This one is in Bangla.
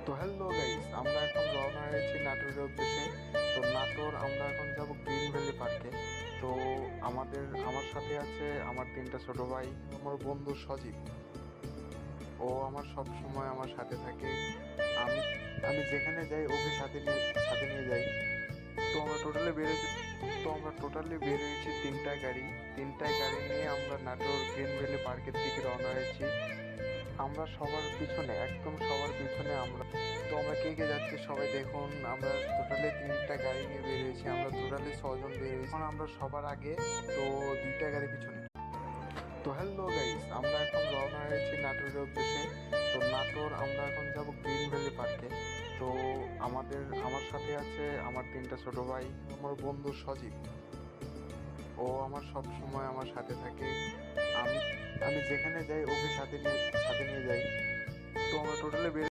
তো হ্যালো গাইস, আমরা এখন রওনা হয়েছি নাটোরের উদ্দেশ্যে। তো নাটোর আমরা এখন যাব গ্রিন ভ্যালি পার্কে। তো আমার সাথে আছে আমার তিনটা ছোট ভাই, আমার বন্ধু সজীব। ও আমার সব সময় আমার সাথে থাকে। আমি আমি যেখানে যাই ওকে সাথে নিয়ে যাই। তো আমরা টোটালি বের হয়েছি তিনটায় গাড়ি নিয়ে আমরা নাটোর গ্রিন ভ্যালি পার্কের দিকে রওনা হয়েছি। আমরা একদম সবার পিছনে আমরা। তো আমরা কে কে যাচ্ছি সবাই দেখুন। আমরা টোটালি তিনটা গাড়ি নিয়ে বেরিয়েছি, আমরা টোটালি ছজন বেরিয়েছি। এখন আমরা সবার আগে, তো দুইটা গাড়ি পিছনে। তো হ্যালো গাইস, আমরা এখন রওনা হয়েছি নাটোরের উদ্দেশ্যে। তো নাটোর আমরা এখন যাব গ্রিন ভ্যালি পার্কে। তো আমার সাথে আছে আমার তিনটা ছোট ভাই, আমার বন্ধু সজীব। ও আমার সব সময় আমার সাথে থাকে। আমি আমি যেখানে যাই ওকে সাথে নিয়ে যাই। তো আমরা টোটালি